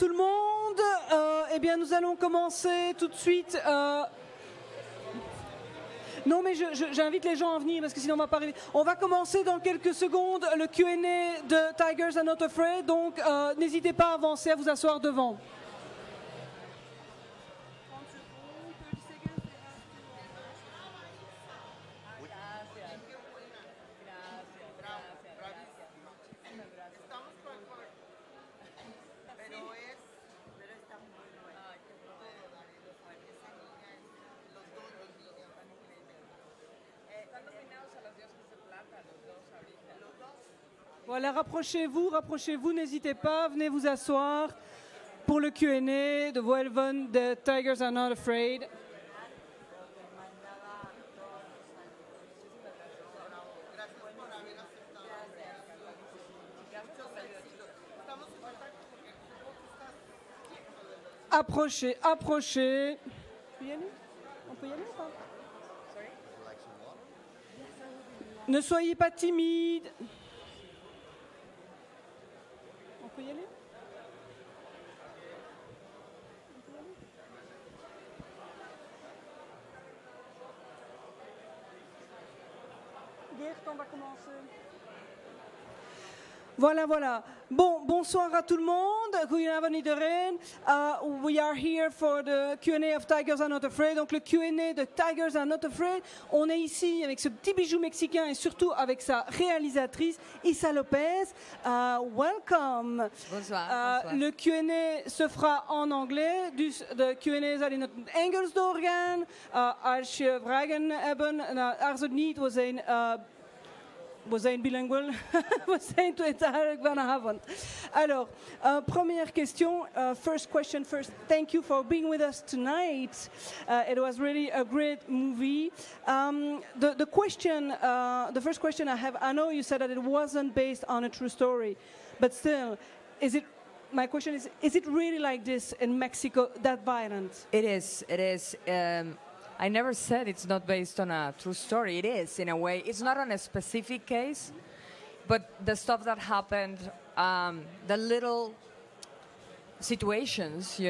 tout le monde. Eh bien, nous allons commencer tout de suite. Non, mais j'invite les gens à venir parce que sinon on va pas arriver. On va commencer dans quelques secondes le Q&A de Tigers Are Not Afraid. Donc, n'hésitez pas à avancer, à vous asseoir devant. Voilà, rapprochez-vous, n'hésitez pas, venez vous asseoir pour le Q&A de Vuelven, The Tigers Are Not Afraid. Approchez. On peut y aller? On peut y aller ou pas? Ne soyez pas timide. On peut y aller? Gert, on va commencer. Voilà. Bonsoir à tout le monde. Goedenavond iedereen. We are here for the Q&A of Tigers Are Not Afraid. Donc le Q&A de Tigers Are Not Afraid. On est ici avec ce petit bijou mexicain et surtout avec sa réalisatrice, Issa LOPEZ. Welcome. Bonsoir. Le Q&A se fera en anglais. Dus de Q&A zal in het Engels doorgaan. Als je vragen hebben, als het niet, we zijn bilingual. We zijn tweetalig vanavond. Alors, première question. First question first. Thank you for being with us tonight. It was really a great movie. The first question I have, I know you said that it wasn't based on a true story, but still, my question is it really like this in Mexico, that violent? It is. I never said it's not based on a true story. It is, in a way. It's not on a specific case, but the stuff that happened, the little situations,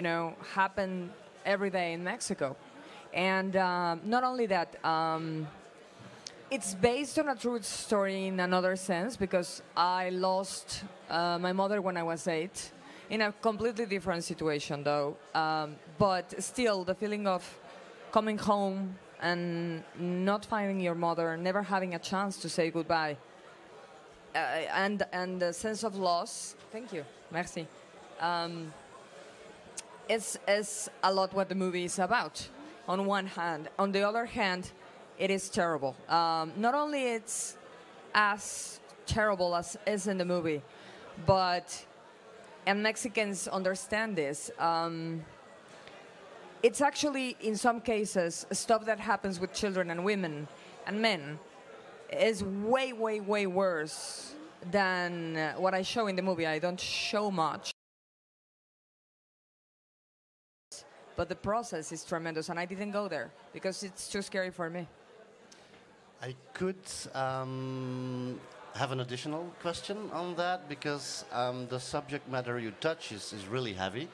happen every day in Mexico. And not only that, it's based on a true story in another sense, because I lost my mother when I was 8, in a completely different situation, though. But still, the feeling of coming home and not finding your mother, never having a chance to say goodbye, and the sense of loss. Thank you, merci. It's a lot what the movie is about. On one hand, on the other hand, it is terrible. Not only it's as terrible as is in the movie, and Mexicans understand this. It's actually, in some cases, stuff that happens with children and women and men is way, way, way worse than what I show in the movie. I don't show much. But the process is tremendous, and I didn't go there because it's too scary for me. I could have an additional question on that, because the subject matter you touch is really heavy.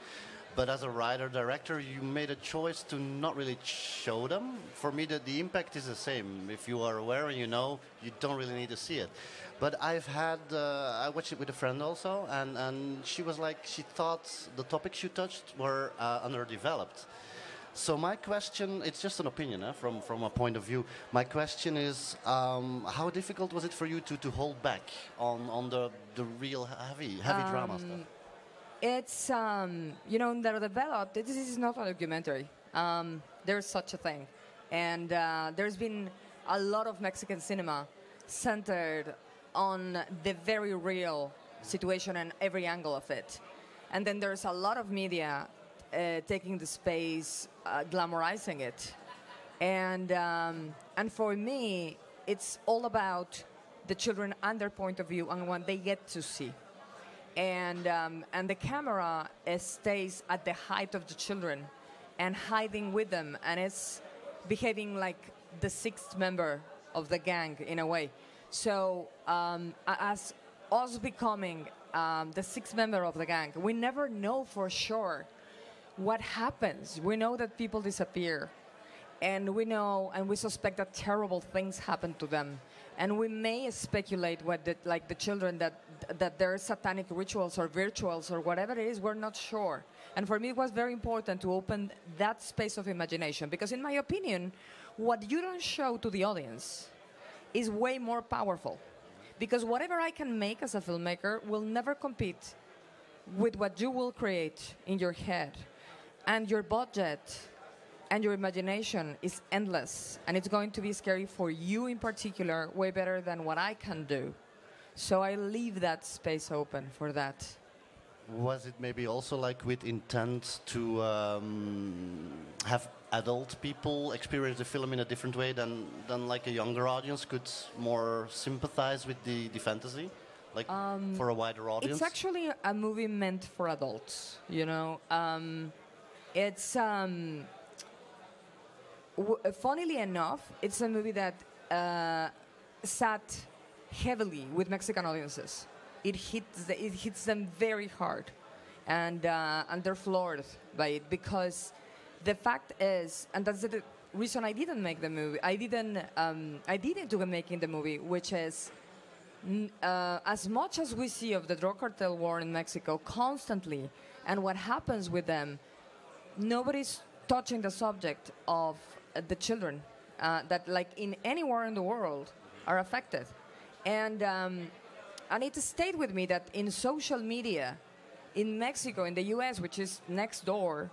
But as a writer-director, you made a choice to not really show them. For me, the impact is the same. If you are aware and you know, you don't really need to see it. But I watched it with a friend also, and she was like, she thought the topics you touched were underdeveloped. So my question, it's just an opinion from a point of view. My question is, how difficult was it for you to hold back on the real heavy drama stuff? It's, underdeveloped. This is not a documentary. There's such a thing. And there's been a lot of Mexican cinema centered on the very real situation and every angle of it. And then there's a lot of media taking the space, glamorizing it. And for me, it's all about the children and their point of view and what they get to see. And the camera stays at the height of the children and hiding with them, and it's behaving like the sixth member of the gang in a way. So as us becoming the sixth member of the gang, we never know for sure what happens. We know that people disappear, and we know and we suspect that terrible things happen to them, and we may speculate what the children that there are satanic rituals or rituals or whatever it is. We're not sure. And for me, it was very important to open that space of imagination, because in my opinion, what you don't show to the audience is way more powerful. Because whatever I can make as a filmmaker will never compete with what you will create in your head. And your budget and your imagination is endless. And it's going to be scary for you in particular, way better than what I can do. So I leave that space open for that. Was it maybe also like with intent to have adult people experience the film in a different way than like a younger audience could more sympathize with the fantasy, like for a wider audience? It's actually a movie meant for adults, you know. It's funnily enough, it's a movie that sat heavily with Mexican audiences. It hits them very hard, and they're floored by it, because the fact is, and that's the reason I didn't make the movie. I didn't do making the movie, which is as much as we see of the drug cartel war in Mexico constantly, and what happens with them, nobody's touching the subject of the children that, like in anywhere in the world, are affected, and it stayed with me that in social media, in Mexico, in the U.S., which is next door,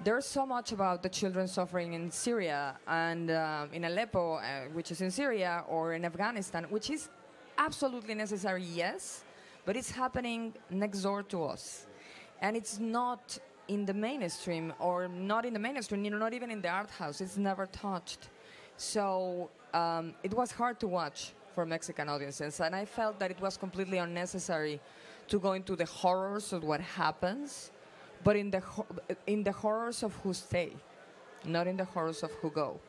there's so much about the children suffering in Syria and in Aleppo, which is in Syria, or in Afghanistan, which is absolutely necessary, yes, but it's happening next door to us. And it's not in the mainstream, or not in the mainstream, you know, not even in the art house. It's never touched. So it was hard to watch for Mexican audiences, and I felt that it was completely unnecessary to go into the horrors of what happens, but in the horrors of who stay, not in the horrors of who go.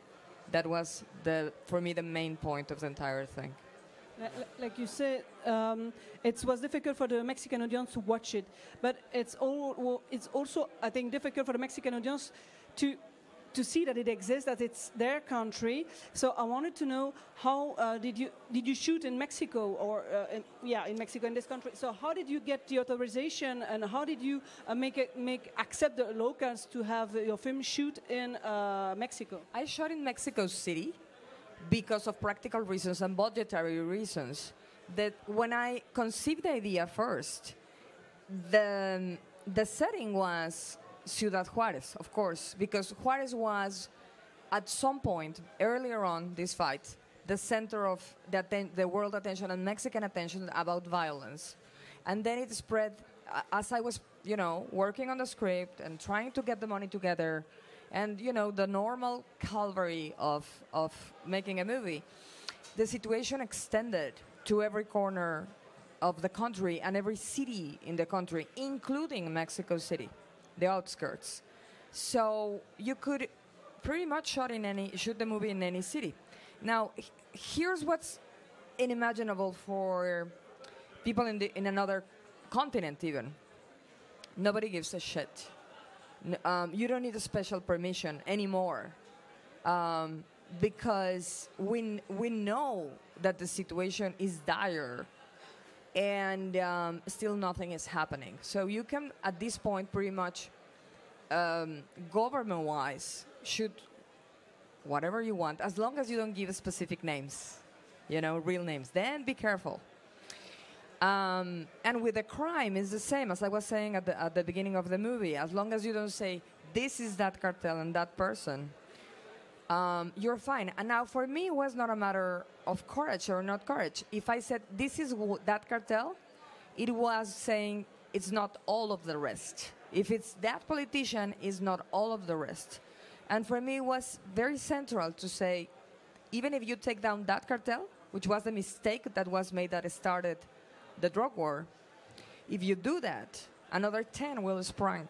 That was, for me, the main point of the entire thing. Like you said, it was difficult for the Mexican audience to watch it, but it's also, I think, difficult for the Mexican audience to see that it exists, that it's their country. So I wanted to know, how did you shoot in Mexico, or in Mexico, in this country? So how did you get the authorization, and how did you accept the locals to have your film shoot in Mexico? I shot in Mexico City because of practical reasons and budgetary reasons. That when I conceived the idea first, the setting was Ciudad Juárez, of course, because Juárez was, at some point earlier on this fight, the center of the world attention and Mexican attention about violence. And then it spread, as I was, working on the script and trying to get the money together, and, the normal calvary of making a movie, the situation extended to every corner of the country and every city in the country, including Mexico City, the outskirts. So you could pretty much shoot the movie in any city. Now, here's what's unimaginable for people in another continent even. Nobody gives a shit. You don't need a special permission anymore, because we know that the situation is dire, and still nothing is happening. So you can, at this point, pretty much government-wise, shoot whatever you want, as long as you don't give specific names, real names. Then be careful. And with the crime, it's the same, as I was saying at the beginning of the movie. As long as you don't say, this is that cartel and that person, you're fine. And now, for me, it was not a matter of courage or not courage. If I said, this is that cartel, it was saying it's not all of the rest. If it's that politician, it's not all of the rest. And for me, it was very central to say, even if you take down that cartel, which was the mistake that was made that started the drug war, if you do that, another 10 will spring.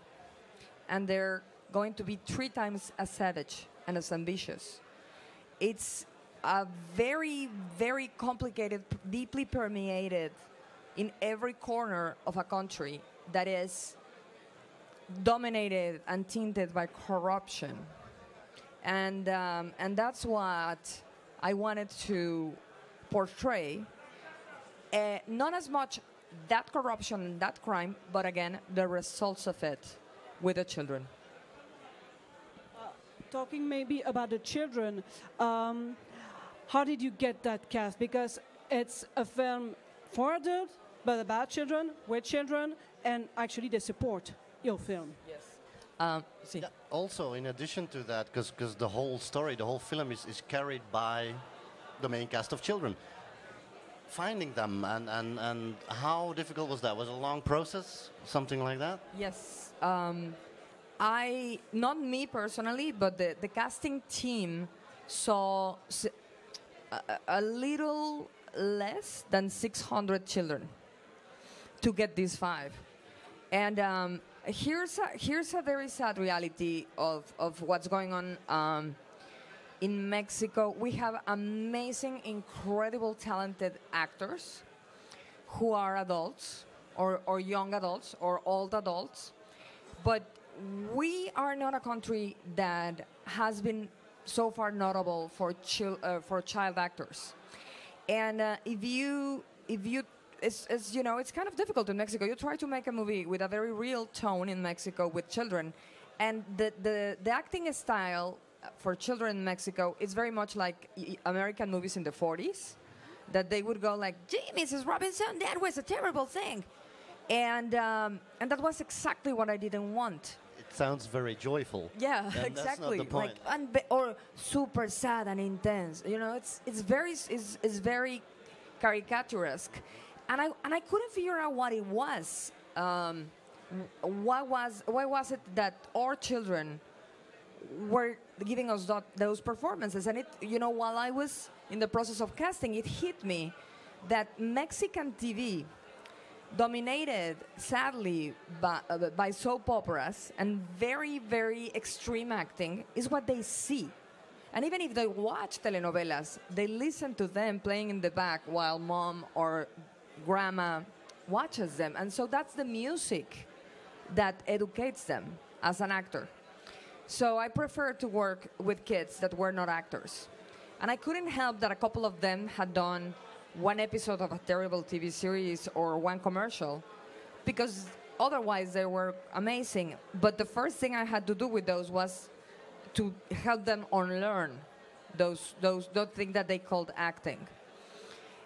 And they're going to be 3 times as savage and as ambitious. It's a very, very complicated, deeply permeated in every corner of a country that is dominated and tainted by corruption. And that's what I wanted to portray. Not as much that corruption and that crime, but again, the results of it with the children. Talking maybe about the children, how did you get that cast? Because it's a film for adults, but about children, with children, and actually they support your film. Yes. Yeah, also, in addition to that, because the whole story, the whole film is carried by the main cast of children. Finding them and how difficult was that? Was it a long process, something like that? Yes. Not me personally, but the casting team saw a little less than 600 children to get these 5. And here's a very sad reality of what's going on in Mexico. We have amazing, incredible, talented actors who are adults or young adults or old adults, but we are not a country that has been so far notable for child actors. And if you it's you know, it's kind of difficult in Mexico. You try to make a movie with a very real tone in Mexico with children, and the acting style for children in Mexico is very much like American movies in the 40s, that they would go like, "Gee, Mrs. Robinson, that was a terrible thing," and that was exactly what I didn't want. It sounds very joyful. Yeah, and exactly. That's not the point. Like or super sad and intense. You know, it's very caricaturesque, and I couldn't figure out what it was. Why was it that our children were giving us those performances? And it, you know, while I was in the process of casting, it hit me that Mexican TV, dominated sadly by soap operas and very, very extreme acting, is what they see. And even if they watch telenovelas, they listen to them playing in the back while mom or grandma watches them. And so that's the music that educates them as an actor. So I prefer to work with kids that were not actors. And I couldn't help that a couple of them had done one episode of a terrible TV series or one commercial, because otherwise they were amazing. But the first thing I had to do with those was to help them unlearn those things that they called acting.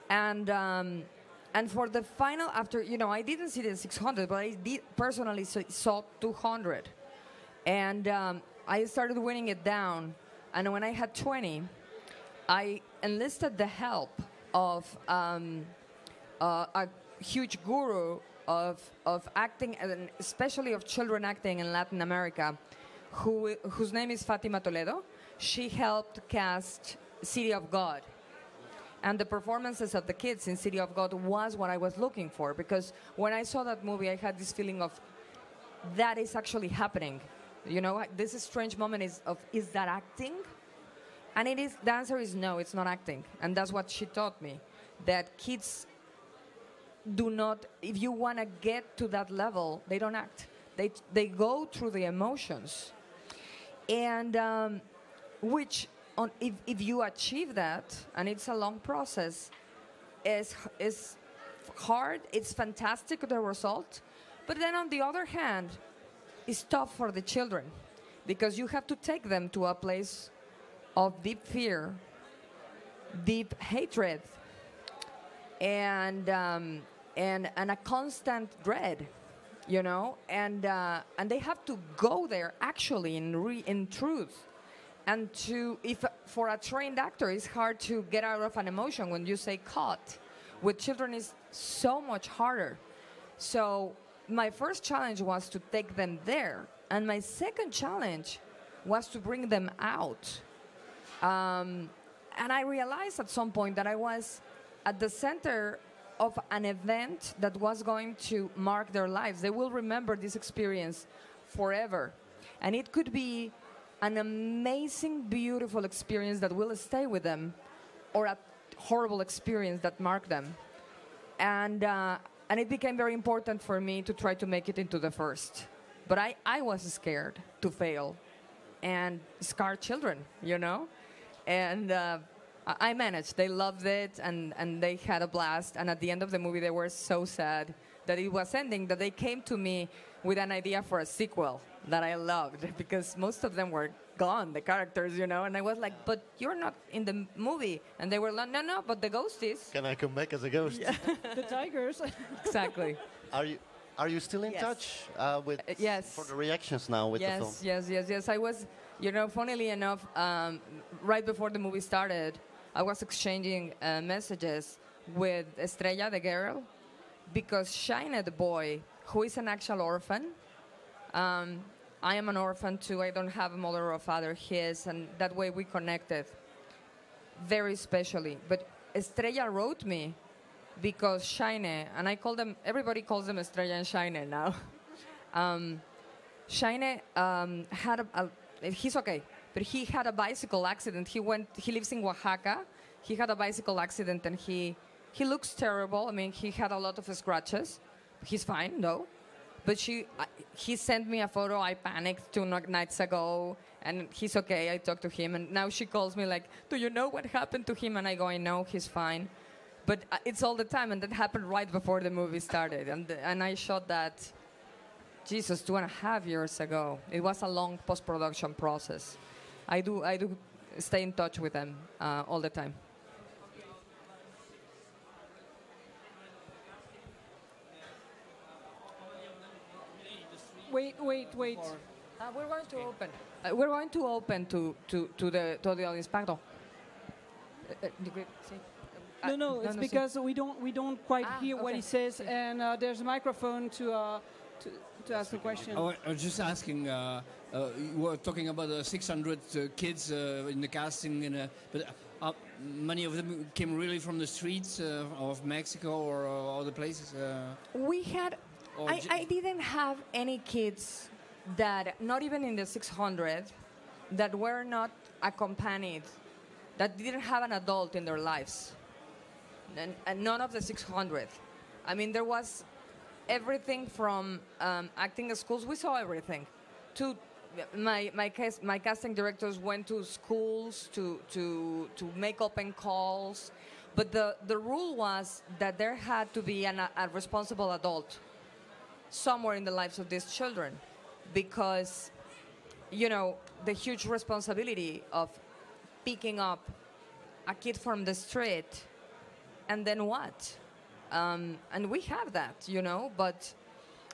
And for the final, after, you know, I didn't see the 600, but I did personally saw 200. And I started winning it down. And when I had 20, I enlisted the help of a huge guru of acting, and especially of children acting in Latin America, whose name is Fatima Toledo. She helped cast City of God. And the performances of the kids in City of God was what I was looking for, because when I saw that movie, I had this feeling of, that is actually happening. You know, this strange moment is that acting? And the answer is no, it's not acting. And that's what she taught me, that kids do not, if you want to get to that level, they don't act. They go through the emotions. And which, if you achieve that, and it's a long process, is hard, it's fantastic, the result. But then on the other hand, it's tough for the children, because you have to take them to a place of deep fear, deep hatred, and a constant dread, you know, and they have to go there actually in truth. And if for a trained actor, it's hard to get out of an emotion when you say cut. With children, it's so much harder. So my first challenge was to take them there, and my second challenge was to bring them out. And I realized at some point that I was at the center of an event that was going to mark their lives. They will remember this experience forever. And it could be an amazing, beautiful experience that will stay with them, or a horrible experience that marked them. And And it became very important for me to try to make it into the first. But I was scared to fail and scar children, you know? And I managed. They loved it, and they had a blast. And at the end of the movie, they were so sad that it was ending that they came to me with an idea for a sequel that I loved, because most of them were gone, the characters, you know? And I was like, but you're not in the movie. And they were like, no, but the ghost is. Can I come back as a ghost? Yeah. The tigers. Exactly. Are you still in Yes. touch with Yes. for the reactions now with the film? Yes. I was, you know, funnily enough, right before the movie started, I was exchanging messages with Estrella, the girl, because Shine, the boy, who is an actual orphan. I am an orphan too. I don't have a mother or father. He is, and that way we connected very specially. But Estrella wrote me because Shine, and I call them, everybody calls them Estrella and Shine now. Shine had he's okay, but he had a bicycle accident. He lives in Oaxaca. He had a bicycle accident, and he looks terrible. I mean, he had a lot of scratches. He's fine, though. But he sent me a photo. I panicked 2 nights ago, and he's okay. I talked to him, and now she calls me like, do you know what happened to him? And I go, I know, he's fine. But it's all the time, and that happened right before the movie started. And I shot that, Jesus, 2.5 years ago. It was a long post-production process. I do stay in touch with them all the time. Wait. We're going to open. We're going to open to the audience. Pardon. No, it's because we don't quite hear what he says, and there's a microphone to ask the question. I was just asking. You were talking about 600 kids in the casting, but many of them came really from the streets of Mexico or other places. We had. I didn't have any kids that, not even in the 600, that were not accompanied, that didn't have an adult in their lives. And none of the 600. I mean, there was everything from acting schools. We saw everything. To my casting directors went to schools to make open calls. But the rule was that there had to be a responsible adult somewhere in the lives of these children, because, you know, the huge responsibility of picking up a kid from the street, and then what? And we have that, you know,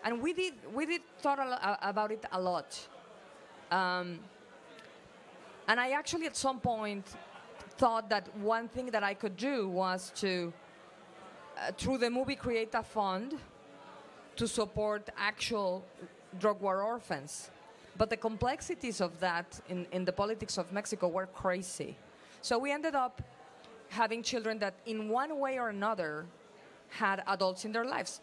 and we did thought about it a lot. And I actually at some point thought that one thing that I could do was to, through the movie, create a fund to support actual drug war orphans. But the complexities of that in the politics of Mexico were crazy. So we ended up having children that in one way or another had adults in their lives.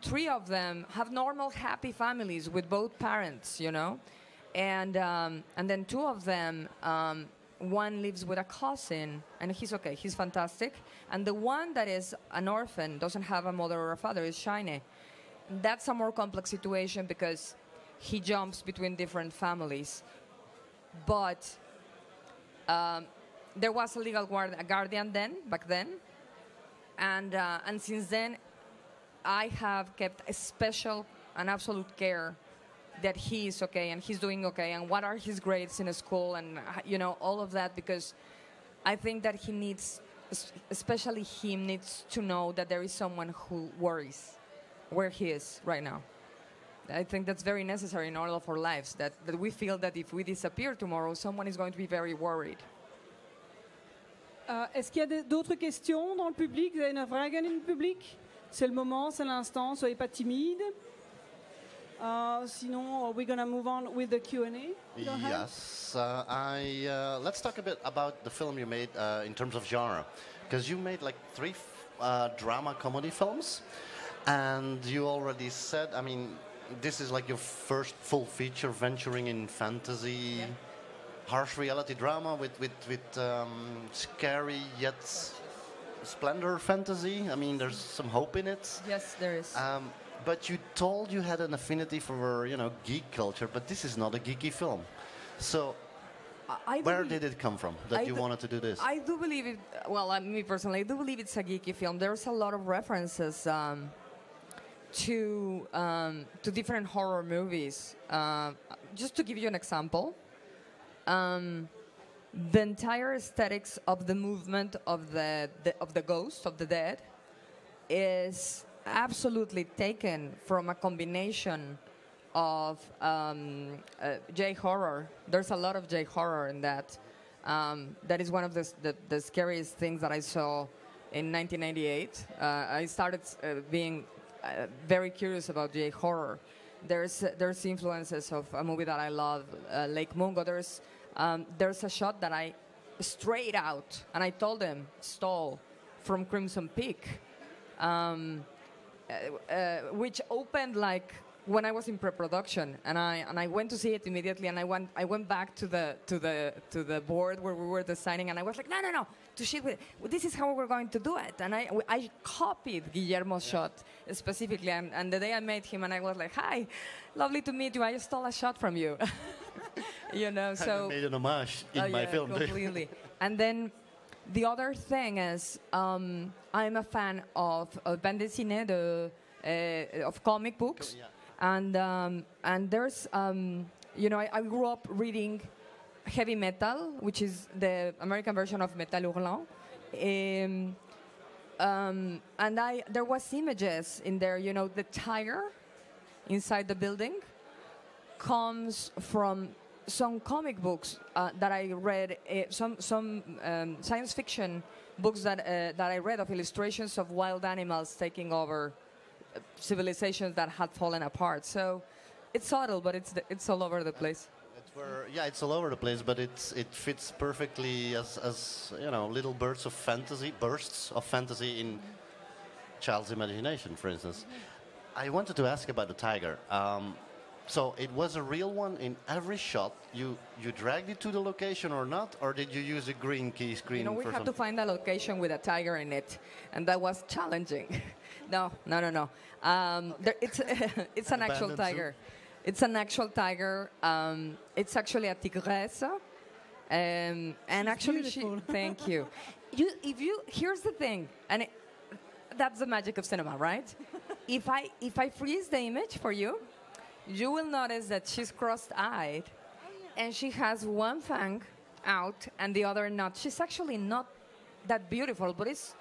3 of them have normal, happy families with both parents, you know? And then 2 of them, one lives with a cousin, and he's okay, he's fantastic. And the one that is an orphan, doesn't have a mother or a father, is Shine. That's a more complex situation because he jumps between different families. But there was a legal guardian back then. And since then, I have kept a special and absolute care that he is okay and he's doing okay and what are his grades in school and, you know, all of that, because I think that he needs, especially him, needs to know that there is someone who worries where he is right now. I think that's very necessary in all of our lives, that we feel that if we disappear tomorrow, someone is going to be very worried. Est-ce qu'il y a d'autres questions dans le public? Vous avez une vragen in le public? C'est le moment, c'est l'instant, soyez pas timide. Sinon, we're going to move on with the Q&A. Yes. Let's talk a bit about the film you made in terms of genre. Because you made like 3 drama comedy films. And you already said, I mean, this is like your first full feature venturing in fantasy, harsh reality drama with scary yet splendor fantasy. I mean, there's some hope in it. Yes, there is. But you told you had an affinity for, geek culture, but this is not a geeky film. So where did it come from that you wanted to do this? I do believe it. Well, me personally, I do believe it's a geeky film. There's a lot of references to different horror movies. Just to give you an example, the entire aesthetics of the movement of the ghost of the dead is absolutely taken from a combination of J-horror. There's a lot of J-horror in that. That is one of the scariest things that I saw in 1998. I started being very curious about J-horror. There's influences of a movie that I love, Lake Mungo. There's a shot that I straight out, and I told them, stole from Crimson Peak, which opened like when I was in pre-production, and I went to see it immediately, and I went back to the board where we were designing, and I was like, no, to shit with it. Well, this is how we're going to do it, and I copied Guillermo's shot specifically, and the day I met him, and I was like, hi, lovely to meet you. I stole a shot from you, So I made an homage in my film completely. And then the other thing is, I'm a fan of bande dessinée, of comic books. Yeah. And there's, I grew up reading heavy metal, which is the American version of Metal Hurlant. And there was images in there, the tiger inside the building comes from some comic books that I read, some science fiction books that I read of illustrations of wild animals taking over civilizations that had fallen apart. So it's subtle, but it's all over the place. It's all over the place, but it fits perfectly as little bursts of fantasy in child's imagination, for instance. I wanted to ask about the tiger. So it was a real one in every shot. You dragged it to the location or not, or did you use a green key screen? We had to find a location with a tiger in it, and that was challenging. No. It's an actual tiger. It's an actual tiger. It's actually a tigresse, and actually, thank you. Here's the thing, and that's the magic of cinema, right? If I freeze the image for you, you will notice that she's cross-eyed, and she has one fang out and the other not. She's actually not that beautiful, but it's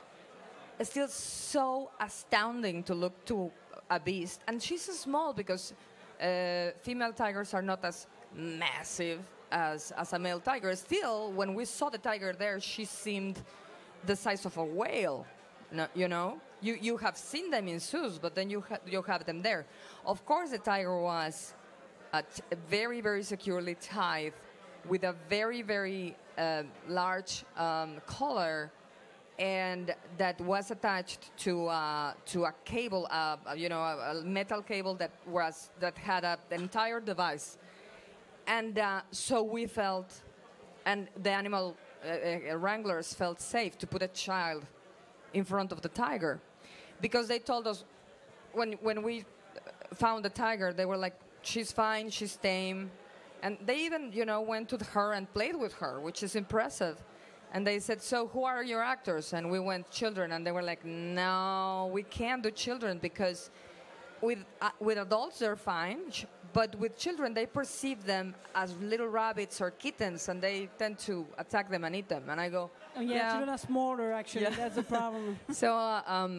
still so astounding to look to a beast. And she's small because female tigers are not as massive as a male tiger. Still, when we saw the tiger there, she seemed the size of a whale. You have seen them in zoos, but then you have them there. Of course, the tiger was very, very securely tied with a very, very large collar, and that was attached to a cable, a metal cable that had an entire device. And so we felt, and the animal wranglers felt safe to put a child in front of the tiger, because they told us when we found the tiger, they were like, she's fine, she's tame. And they even, went to her and played with her, which is impressive. And they said, so who are your actors? And we went, children. And they were like, no, we can't do children, because with adults, they're fine. But with children, they perceive them as little rabbits or kittens, and they tend to attack them and eat them. And I go, children are smaller, actually. Yeah. That's the problem. So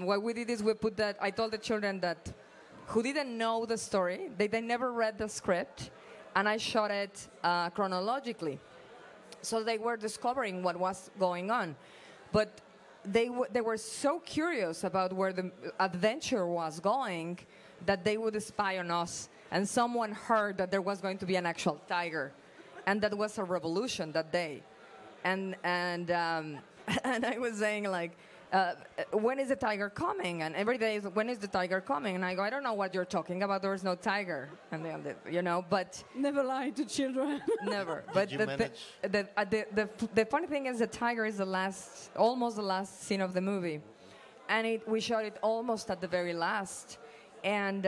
what we did is we put that. I told the children that who didn't know the story, they never read the script, and I shot it chronologically. So they were discovering what was going on. But they were so curious about where the adventure was going that they would spy on us. And someone heard that there was going to be an actual tiger, and that was a revolution that day. And I was saying, like, when is the tiger coming? And every day is, when is the tiger coming? And I go, I don't know what you're talking about. There is no tiger. And then, but Never lie to children. never. But you manage? the funny thing is, the tiger is almost the last scene of the movie, and we shot it almost at the very last, and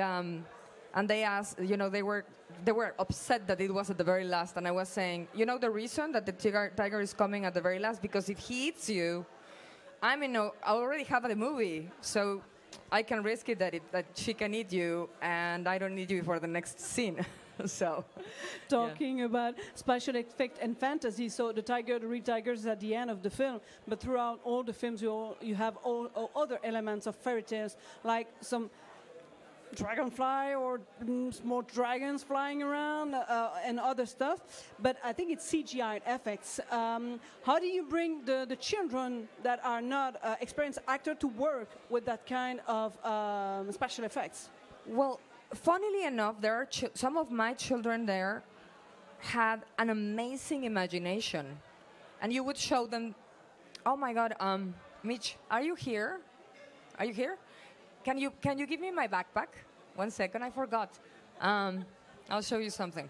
they asked, they were upset that it was at the very last, and I was saying, the reason that the tiger is coming at the very last, because if he eats you, I already have the movie, so I can risk it that she can eat you, and I don't need you for the next scene. So, Talking about special effect and fantasy, so the three tigers is at the end of the film, but throughout all the films you have all other elements of fairy tales, like some dragonfly or small dragons flying around and other stuff, but I think it's CGI effects. How do you bring the children that are not experienced actors to work with that kind of special effects? well, funnily enough, there are some of my children there had an amazing imagination, and you would show them. Oh my God, Mitch, are you here? Are you here? Can you give me my backpack? 1 second, I forgot. I'll show you something.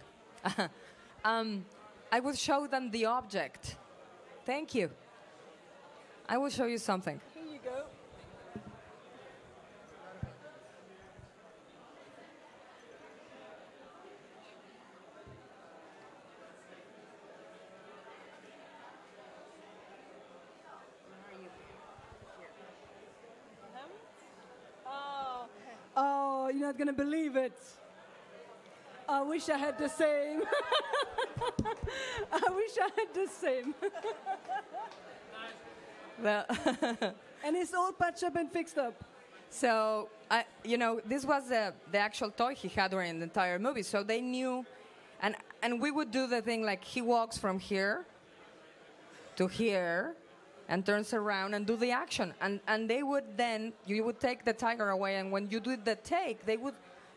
I will show them the object. Thank you. I will show you something. Here you go. Oh, you're not gonna believe it. I wish I had the same. I wish I had the same. Well, And it's all patched up and fixed up. so this was the actual toy he had during the entire movie. So they knew, and we would do the thing like he walks from here to here, and turns around and do the action. And they would then, you would take the tiger away, and when you do the take,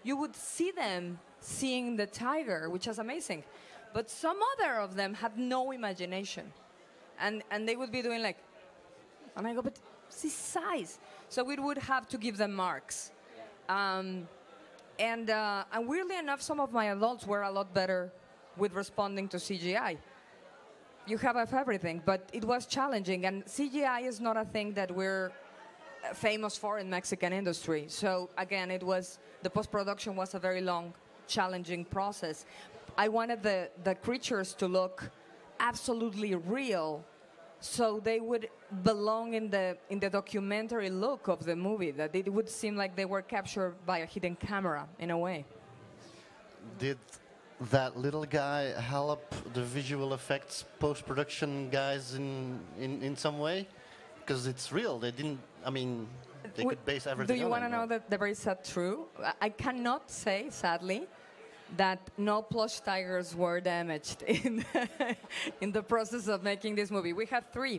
you would see them seeing the tiger, which is amazing. But some other of them had no imagination. And they would be doing like, and I go, but this size. So we would have to give them marks. And weirdly enough, some of my adults were a lot better with responding to CGI. You have everything, but it was challenging, and CGI is not a thing that we're famous for in Mexican industry. So again, the post-production was a very long, challenging process. I wanted the creatures to look absolutely real, so they would belong in the documentary look of the movie, that it would seem like they were captured by a hidden camera in a way. Did that little guy help the visual effects post-production guys in some way? Because it's real. They didn't, they could base everything on it. Do you want to know the very sad truth? I cannot say, sadly, that no plush tigers were damaged in the process of making this movie. We had 3,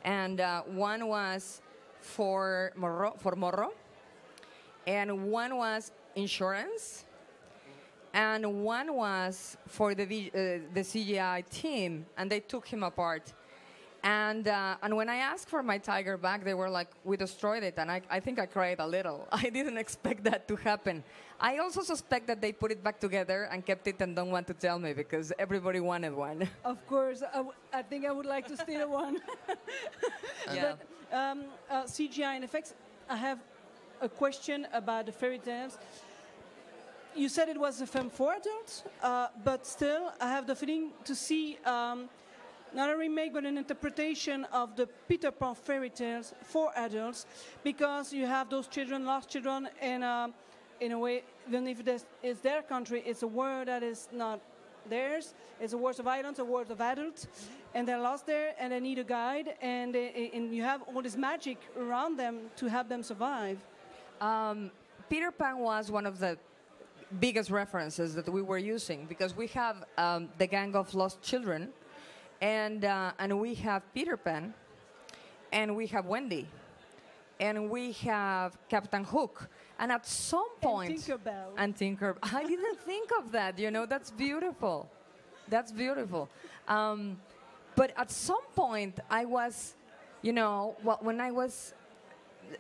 and one was for Morro, and one was insurance, and one was for the CGI team, and they took him apart. And when I asked for my tiger back, they were like, we destroyed it. And I think I cried a little. I didn't expect that to happen. I also suspect that they put it back together and kept it and don't want to tell me, because everybody wanted one. Of course, I think I would like to steal one. Yeah. But CGI and effects, I have a question about the fairy tales. You said it was a film for adults, but still, I have the feeling to see not a remake, but an interpretation of the Peter Pan fairy tales for adults, because you have those children, lost children, and in a way, even if it's their country, it's a world that is not theirs. It's a world of islands, a world of adults, and they're lost there, and they need a guide, and you have all this magic around them to help them survive. Peter Pan was one of the biggest references that we were using, because we have the Gang of Lost Children, and we have Peter Pan, and we have Wendy, and we have Captain Hook, and at some point, And Tinkerbell. I didn't think of that. That's beautiful. That's beautiful. But at some point, I was, when I was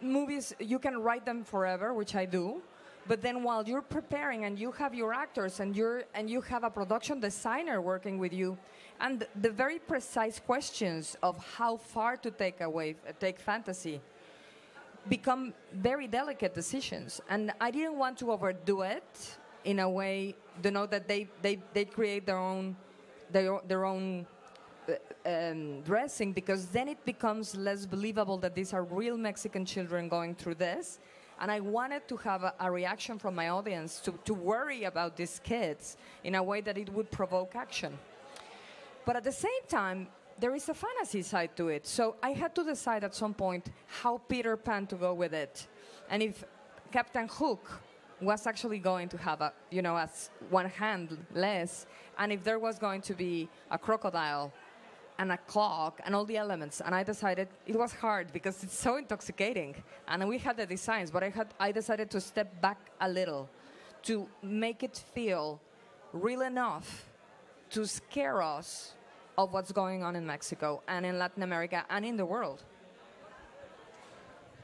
movies, you can write them forever, which I do. But then while you're preparing and you have your actors and you have a production designer working with you, and the very precise questions of how far to take fantasy become very delicate decisions. And I didn't want to overdo it in a way, to know that they create their own dressing, because then it becomes less believable that these are real Mexican children going through this. And I wanted to have a reaction from my audience to worry about these kids in a way that it would provoke action. But at the same time, there is a fantasy side to it. So I had to decide at some point how Peter Pan to go with it. And if Captain Hook was actually going to have as one hand less, and if there was going to be a crocodile and a clock and all the elements. And I decided it was hard because it's so intoxicating. And we had the designs, but I decided to step back a little to make it feel real enough to scare us of what's going on in Mexico and in Latin America and in the world.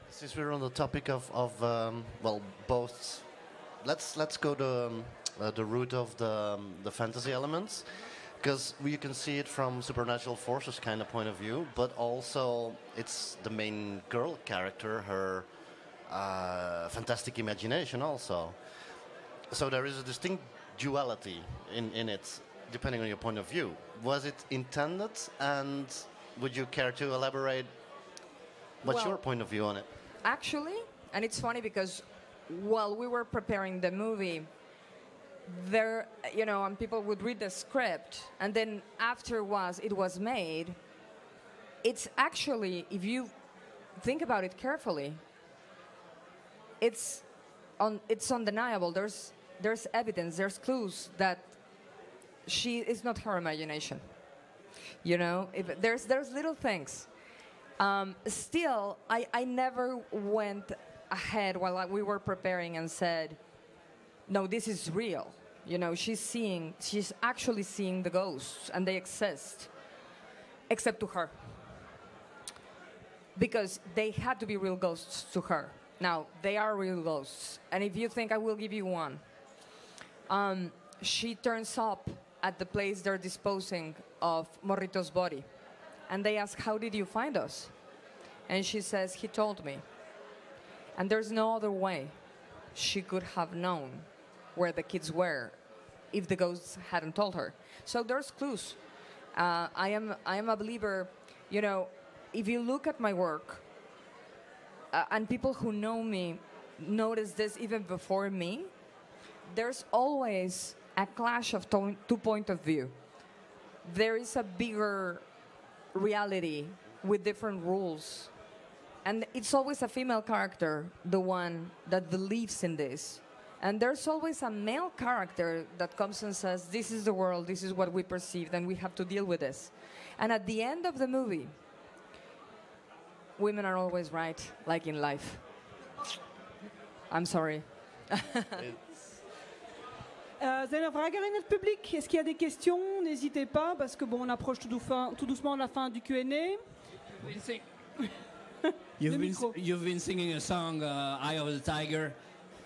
Since we're on the topic of both, let's go the route of the fantasy elements, because you can see it from supernatural forces kind of point of view, but also it's the main girl character, her fantastic imagination also. So there is a distinct duality in it, depending on your point of view. Was it intended, and would you care to elaborate what's your point of view on it? Actually, and it's funny because while we were preparing the movie, there, and people would read the script, and then after it was made, it's actually, if you think about it carefully, it's undeniable. There's evidence, there's clues that it's not her imagination. If there's little things. Still, I never went ahead while we were preparing and said, no, this is real. She's actually seeing the ghosts, and they exist, except to her. Because they had to be real ghosts to her. Now, they are real ghosts. And if you think, I will give you one. She turns up at the place they're disposing of Morrito's body. And they ask, how did you find us? And she says, he told me. And there's no other way she could have known where the kids were if the ghosts hadn't told her. So there's clues. I am a believer, if you look at my work, and people who know me notice this even before me, there's always a clash of two points of view. There is a bigger reality with different rules. And it's always a female character, the one that believes in this. And there's always a male character that comes and says, this is the world, this is what we perceived, and we have to deal with this. And at the end of the movie, women are always right, like in life. I'm sorry. Zijn er vragen in het publiek? Est-ce qu'il y a des questions? N'hésitez pas, parce que on approche tout doucement la fin du Q&A. You've been singing a song, Eye of the Tiger.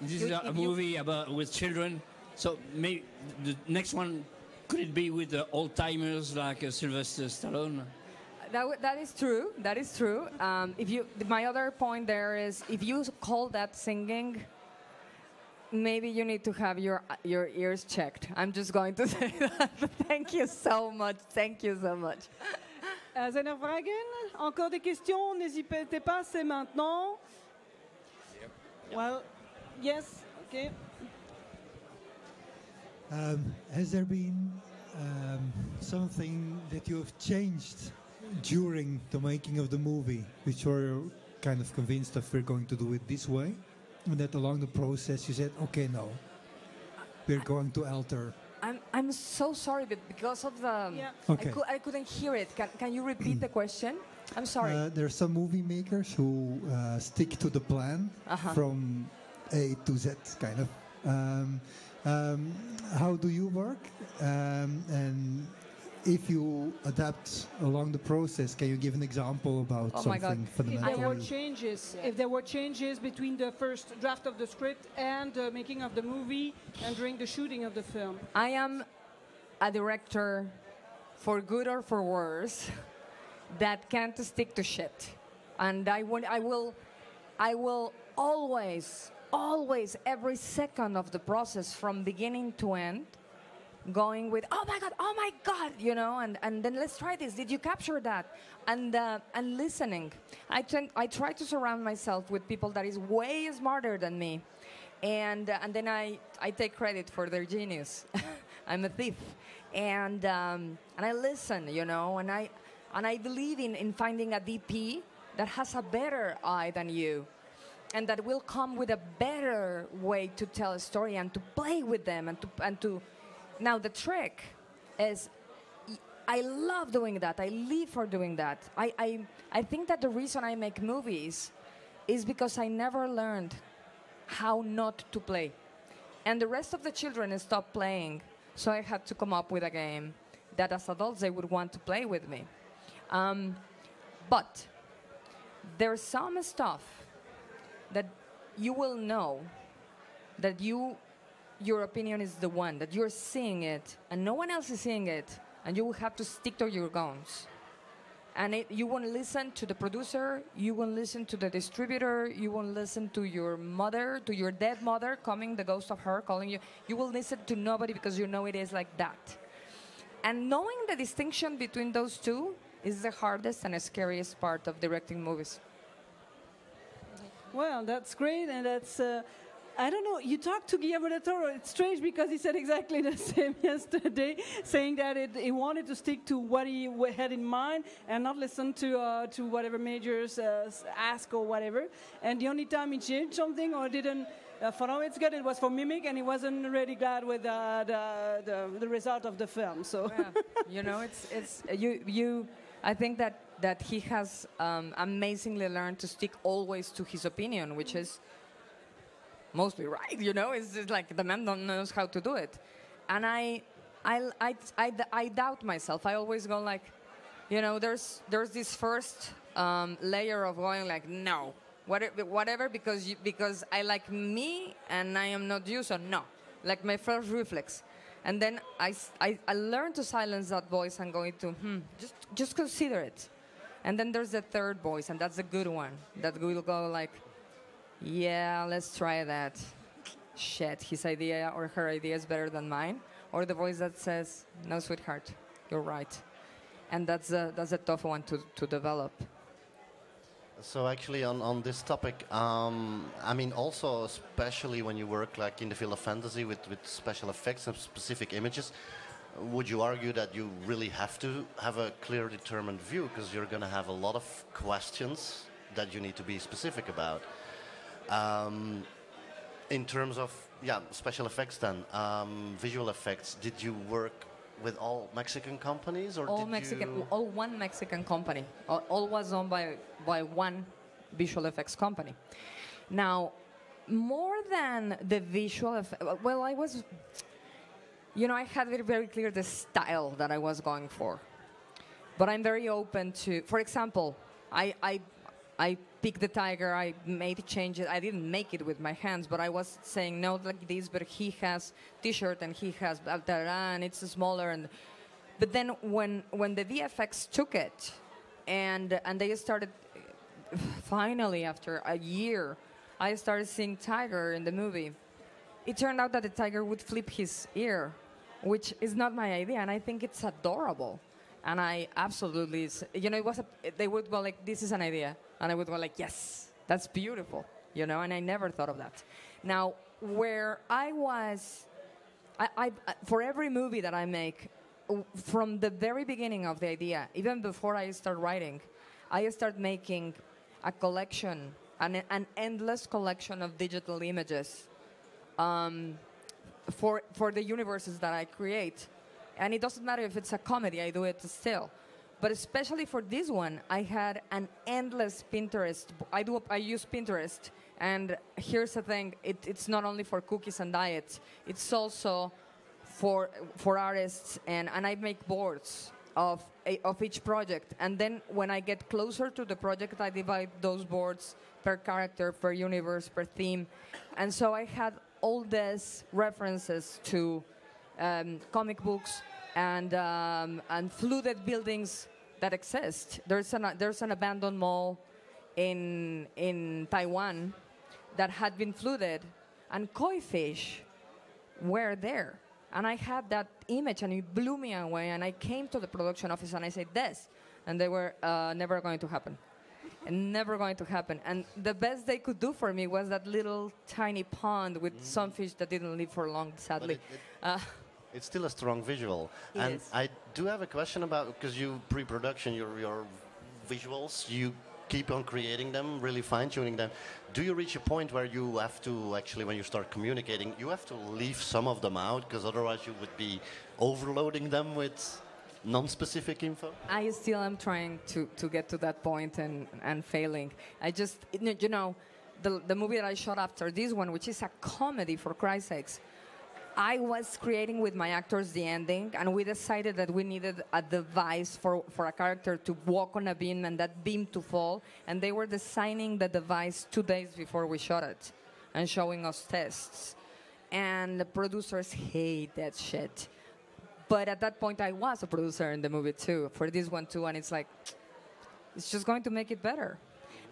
This is a movie with children. So maybe the next one, could it be with the old timers like Sylvester Stallone? That is true. That is true. My other point there is, if you call that singing, maybe you need to have your ears checked. I'm just going to say that. Thank you so much. Thank you so much. Zijn er vragen? Encore des questions? N'hésitez pas, c'est maintenant. Yep. Well, yes, okay. Has there been something that you have changed during the making of the movie, which were kind of convinced that we're going to do it this way, and that along the process you said, okay, no, we're going to alter? I'm so sorry, but because of the... Yeah. Okay. I couldn't hear it. Can you repeat the question? I'm sorry. There are some movie makers who stick to the plan from A to Z, kind of. How do you work? And if you adapt along the process, can you give an example about Oh my God. something If fundamental? there were changes, if there were changes between the first draft of the script and the making of the movie and during the shooting of the film. I am a director, for good or for worse, that can't stick to shit, and I will always, every second of the process, from beginning to end, going with oh my god, you know, and then let's try this. Did you capture that? And listening. I try to surround myself with people that is way smarter than me, and then I take credit for their genius. I'm a thief, and I listen, you know, and I believe in finding a DP that has a better eye than you, and that will come with a better way to tell a story and to play with them and to. Now the trick is, I love doing that. I live for doing that. I think that the reason I make movies is because I never learned how not to play, and the rest of the children stopped playing. So I had to come up with a game that, as adults, they would want to play with me. But there's some stuff that you will know that your opinion is the one, that you're seeing it and no one else is seeing it, and you will have to stick to your guns. And you won't listen to the producer, you won't listen to the distributor, you won't listen to your mother, to your dead mother coming, the ghost of her calling you. You will listen to nobody because you know it is like that. And knowing the distinction between those two is the hardest and the scariest part of directing movies. Well, that's great, and that's. I don't know. You talked to Guillermo del Toro. It's strange because he said exactly the same yesterday, saying that he wanted to stick to what he had in mind and not listen to whatever majors ask or whatever. And the only time he changed something or didn't follow it's good, it was for Mimic, and he wasn't really glad with the result of the film. So, yeah. You know, it's you. I think that he has amazingly learned to stick always to his opinion, which is mostly right, you know. It's just like the man don't knows how to do it, and I doubt myself. I always go like, you know, there's this first layer of going like, no, whatever, because I like me and I am not you, so no, like my first reflex, and then I learn to silence that voice and go into just consider it, and then there's the third voice, and that's a good one that will go like, yeah, let's try that. Shit, his idea or her idea is better than mine. Or the voice that says, no, sweetheart, you're right. And that's a tough one to develop. So actually on this topic, I mean, also especially when you work like in the field of fantasy with special effects and specific images, would you argue that you really have to have a clear, determined view, because you're going to have a lot of questions that you need to be specific about? In terms of special effects, then visual effects, did you work with all Mexican companies, or all one Mexican company? All was owned by one visual effects company. Now, more than the visual effects, well, I was, you know, I had very, very clear the style that I was going for. But I'm very open to, for example, I picked the tiger, I made changes. I didn't make it with my hands, but I was saying, no, like this, but he has T-shirt and he has and it's smaller. But then when the VFX took it and they started, finally after a year, I started seeing Tiger in the movie. It turned out that the tiger would flip his ear, which is not my idea, and I think it's adorable. And I absolutely, you know, they would go like, this is an idea. And I would go like, yes, that's beautiful, you know, and I never thought of that. Now, where I was, I for every movie that I make, from the very beginning of the idea, even before I start writing, I start making a collection, an endless collection of digital images for the universes that I create. And it doesn't matter if it's a comedy, I do it still. But especially for this one, I had an endless Pinterest. I use Pinterest, and here's the thing: it's not only for cookies and diets. It's also for artists, and I make boards of each project. And then when I get closer to the project, I divide those boards per character, per universe, per theme. And so I had all these references to comic books and flooded buildings that exist. There's an abandoned mall in Taiwan that had been flooded, and koi fish were there. And I had that image, and it blew me away. And I came to the production office, and I said, this. And they were never going to happen. And never going to happen. And the best they could do for me was that little tiny pond with some fish that didn't live for long, sadly. It's still a strong visual. And Yes. I do have a question about, because you pre-production, your visuals, you keep on creating them, really fine-tuning them. Do you reach a point where you have to, actually, when you start communicating, you have to leave some of them out, because otherwise you would be overloading them with non-specific info? I still am trying to get to that point and failing. I just, you know, the movie that I shot after this one, which is a comedy, for Christ's sakes, I was creating with my actors the ending, and we decided that we needed a device for a character to walk on a beam and that beam to fall, and they were designing the device 2 days before we shot it and showing us tests. And the producers hate that shit. But at that point, I was a producer in the movie too, for this one too, and it's like, it's just going to make it better.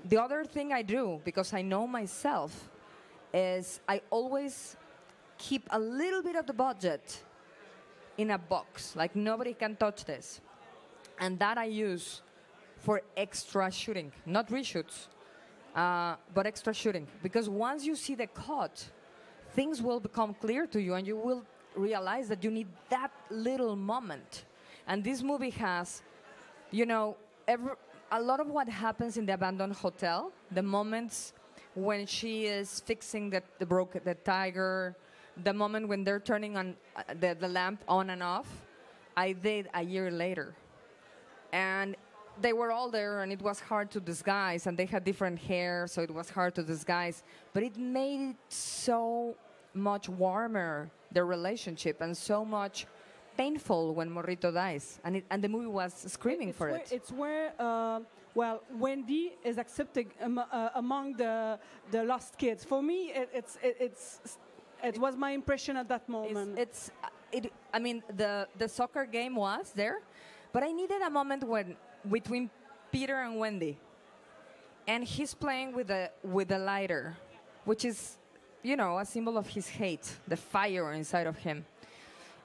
The other thing I do, because I know myself, is I always keep a little bit of the budget in a box, like nobody can touch this. And that I use for extra shooting, not reshoots, but extra shooting. Because once you see the cut, things will become clear to you, and you will realize that you need that little moment. And this movie has, you know, a lot of what happens in the abandoned hotel, the moments when she is fixing the tiger, the moment when they're turning on the lamp on and off, I did a year later. And they were all there, and it was hard to disguise, and they had different hair, so it was hard to disguise. But it made it so much warmer, their relationship, and so much painful when Morrito dies. And the movie was screaming for it. It's where, well, Wendy is accepted among the lost kids. For me, it was my impression at that moment. I mean, the soccer game was there, but I needed a moment between Peter and Wendy, and he's playing with the lighter, which is, you know, a symbol of his hate, the fire inside of him.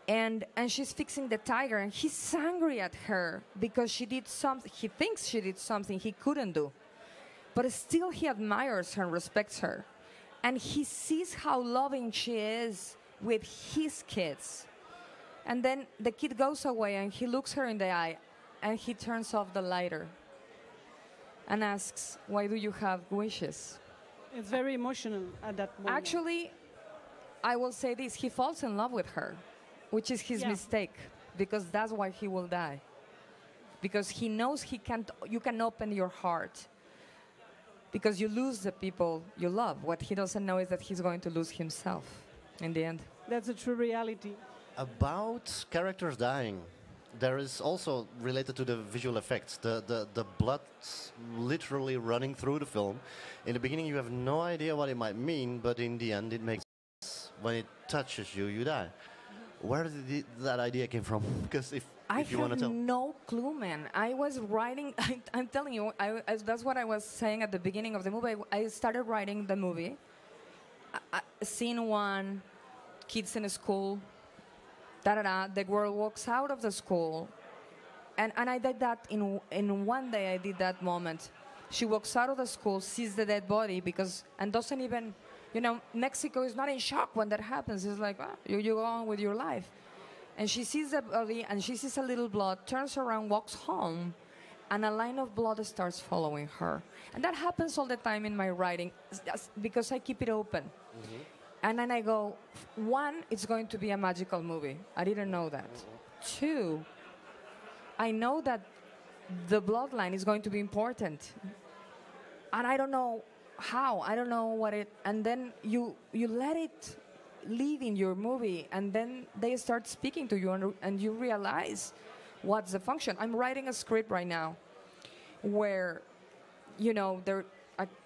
And she's fixing the tiger, and he's angry at her because she did something. He thinks she did something he couldn't do, but still he admires her and respects her. And he sees how loving she is with his kids. And then the kid goes away, and he looks her in the eye, and he turns off the lighter and asks, why do you have wishes? It's very emotional at that moment. Actually, I will say this, he falls in love with her, which is his mistake, because that's why he will die. Because he knows you can open your heart, because you lose the people you love. What he doesn't know is that he's going to lose himself in the end. That's a true reality. About characters dying, there is also, related to the visual effects, the blood literally running through the film. In the beginning, you have no idea what it might mean, but in the end, it makes sense. When it touches you, you die. Where did that idea came from? Because if you want to tell. I have no clue, man. I was writing, I'm telling you, that's what I was saying at the beginning of the movie. I started writing the movie. Scene 1, kids in a school, the girl walks out of the school. And I did that in one day. I did that moment. She walks out of the school, sees the dead body, and doesn't even, you know, Mexico is not in shock when that happens. It's like, you go on with your life. And she sees the body, and she sees a little blood, turns around, walks home, and a line of blood starts following her. And that happens all the time in my writing, because I keep it open. Mm-hmm. And then I go, 1, it's going to be a magical movie. I didn't know that. 2, I know that the bloodline is going to be important. And I don't know how. I don't know what it... And then you let it live in your movie, and then they start speaking to you, and you realize what's the function. I'm writing a script right now where, you know,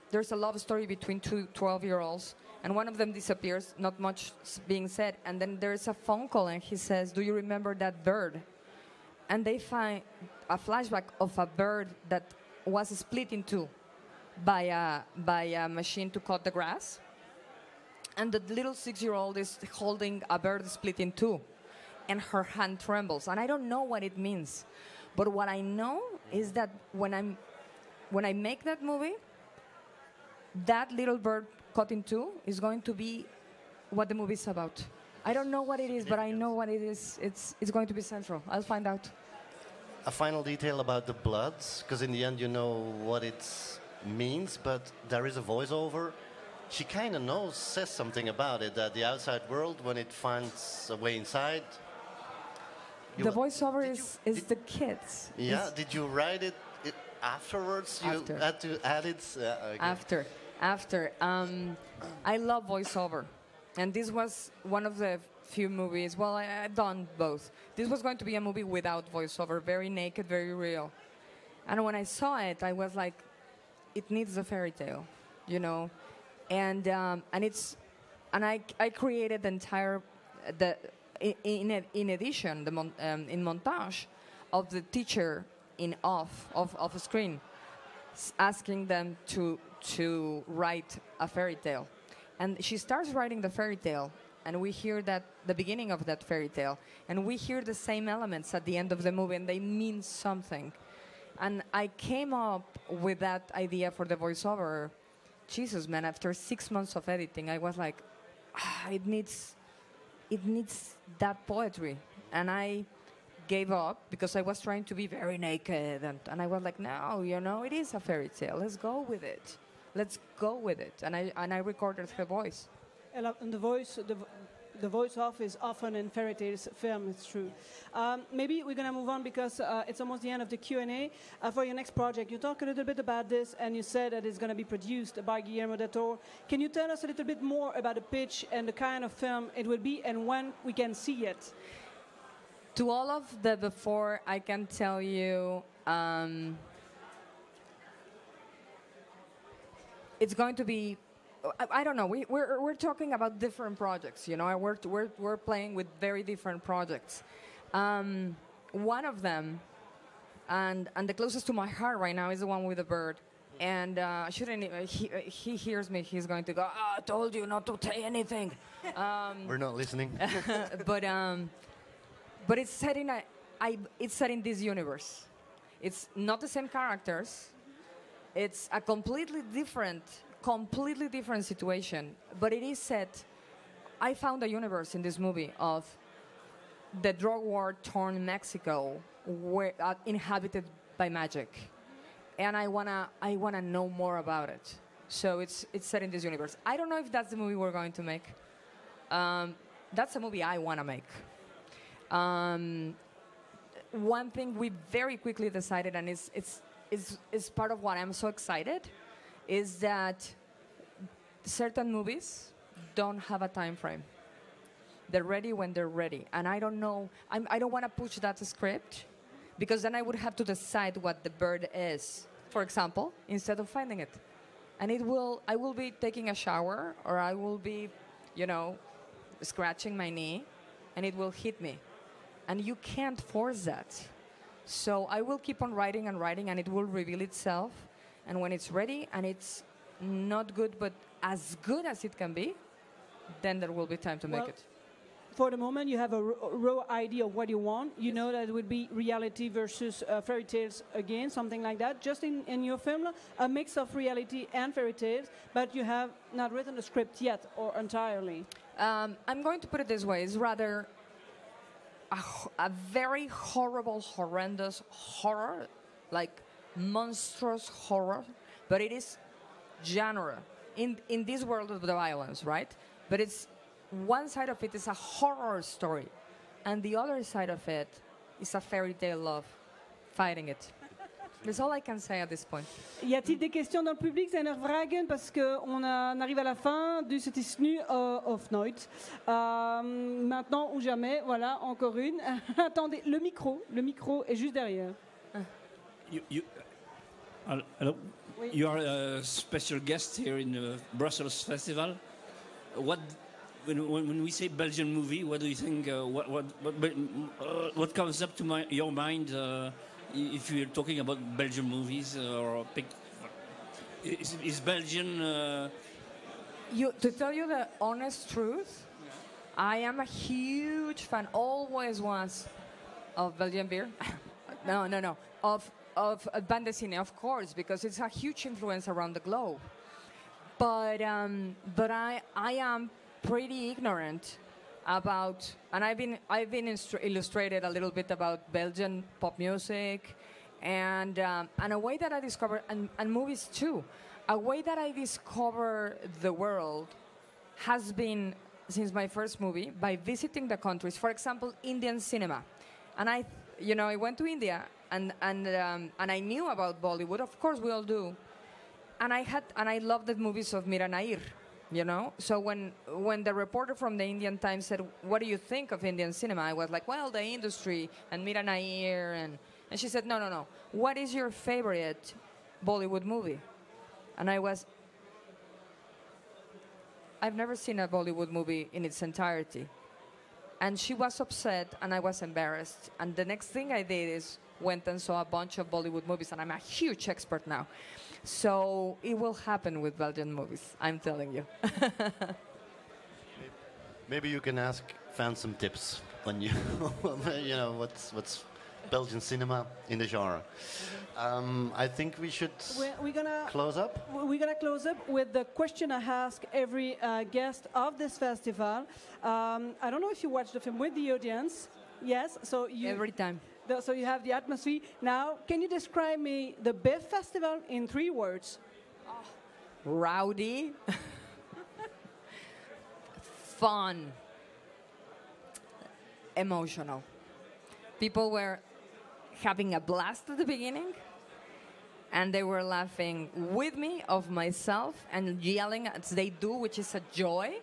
there's a love story between two 12-year-olds, and one of them disappears, not much being said, and then there's a phone call, and he says, "Do you remember that bird?" And they find a flashback of a bird that was split in two by a machine to cut the grass. And the little 6-year-old is holding a bird split in two, and her hand trembles. And I don't know what it means. But what I know is that when I make that movie, that little bird cut in two is going to be what the movie is about. I don't know what it is, but I know what it is. It's going to be central. I'll find out. A final detail about the bloods, because in the end you know what it means, but there is a voiceover. She kind of knows, says something about it, that the outside world, when it finds a way inside... The voiceover is the kids. Yeah, did you write it afterwards? You had to add it? Okay. After. I love voiceover. And this was one of the few movies, well, I've done both. This was going to be a movie without voiceover, very naked, very real. And when I saw it, I was like, it needs a fairy tale, you know? And I created the entire, in addition, in montage of the teacher off a screen, asking them to write a fairy tale. And she starts writing the fairy tale, and we hear the beginning of that fairy tale, and we hear the same elements at the end of the movie, and they mean something. And I came up with that idea for the voiceover. Jesus, man, after 6 months of editing, I was like, it needs that poetry. And I gave up because I was trying to be very naked. And I was like, no, you know, it is a fairy tale. Let's go with it. Let's go with it. And I recorded her voice. And the voice off is often in fairy tales film, it's true. Maybe we're going to move on because it's almost the end of the Q&A. For your next project, you talked a little bit about this, and you said that it's going to be produced by Guillermo del Toro. Can you tell us a little bit more about the pitch and the kind of film it will be and when we can see it? To all of the before, I can tell you it's going to be... I don't know. We're talking about different projects, you know. We're playing with very different projects. One of them, and the closest to my heart right now, is the one with the bird. And he hears me. He's going to go, I told you not to say anything. We're not listening. But it's set in this universe. It's not the same characters. It's a completely different situation, but it is set. I found a universe in this movie of the drug war torn Mexico, where inhabited by magic, and I wanna know more about it. So it's set in this universe. I don't know if that's the movie we're going to make. That's a movie I wanna make. One thing we very quickly decided, and it's part of what I'm so excited, is that certain movies don't have a time frame. They're ready when they're ready. And I don't know, I don't want to push that script, because then I would have to decide what the bird is, for example, instead of finding it. And I will be taking a shower, or I will be, you know, scratching my knee, and it will hit me. And you can't force that. So I will keep on writing and writing, and it will reveal itself. And when it's ready, and it's not good, but as good as it can be, then there will be time to make it. For the moment, you have a raw idea of what you want. You know that it would be reality versus fairy tales again, something like that. Just in your film, a mix of reality and fairy tales, but you have not written the script yet, or entirely. I'm going to put it this way. It's rather a very horrible, horrendous horror, like monstrous horror, but it is genre in this world of the violence, right? But it's one side of it is a horror story, and the other side of it is a fairy tale love, fighting it. That's all I can say at this point. Y a-t-il des questions dans le public? Zijn er vragen? Parce qu'on arrive à la fin, dus het is nu of nooit. Maintenant ou jamais, voilà, encore une. Attendez, le micro est juste derrière. Hello. Oui. You are a special guest here in the Brussels Festival. When we say Belgian movie, what do you think? What comes up to your mind if you're talking about Belgian movies is Belgian? To tell you the honest truth, I am a huge fan, always was, of Belgian beer. No, of bande dessinée, of course, because it's a huge influence around the globe. But I am pretty ignorant about, and I've been illustrated a little bit about Belgian pop music, and a way that I discover, and movies too, a way that I discover the world has been, since my first movie, by visiting the countries. For example, Indian cinema, and I went to India, and I knew about Bollywood. Of course, we all do, and I loved the movies of Mira Nair. So when the reporter from the Indian Times said, "What do you think of Indian cinema?" I was like, "Well, the industry and Mira Nair," and she said, "No. What is your favorite Bollywood movie?" And I've never seen a Bollywood movie in its entirety. And she was upset, and I was embarrassed. And the next thing I did is went and saw a bunch of Bollywood movies, and I'm a huge expert now. So it will happen with Belgian movies, I'm telling you. Maybe you can ask fans some tips when you, what's Belgian cinema in the genre. I think we should close up. We're going to close up with the question I ask every guest of this festival. I don't know if you watch the film with the audience. Yes, so every time. So you have the atmosphere. Now, can you describe me the BIF Festival in 3 words? Rowdy, fun, emotional. People were having a blast at the beginning, and they were laughing with me, of myself, and yelling as they do, which is a joy.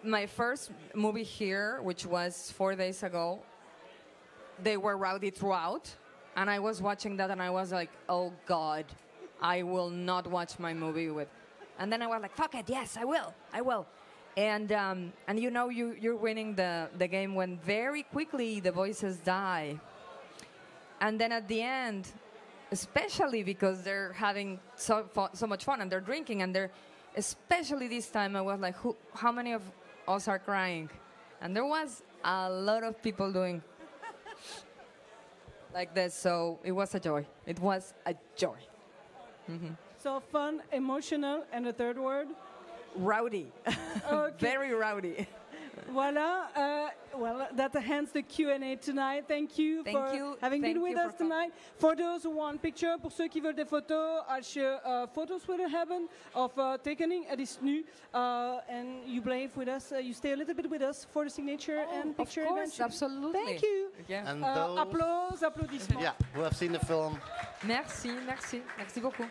My first movie here, which was 4 days ago, they were rowdy throughout, and I was watching that, and I was like, "Oh God, I will not watch my movie with." And then I was like, "Fuck it, yes, I will." And you're winning the game when very quickly the voices die, and then at the end, especially because they're having so much fun and they're drinking and especially this time, I was like, how many of us are crying? And there was a lot of people doing like this, so it was a joy. It was a joy. Mm-hmm. So fun, emotional, and the third word? Rowdy. Okay. Very rowdy. Voilà. Well, that ends the Q&A tonight. Thank you for having been with us tonight. For those who want picture, pour ceux qui veulent des photos, als je foto's willen hebben of tekening, het is nu. And you play with us. You stay a little bit with us for the signature and picture. Of course, eventually. absolutely. Thank you. Yeah. And applaudissements. who have seen the film. Merci beaucoup.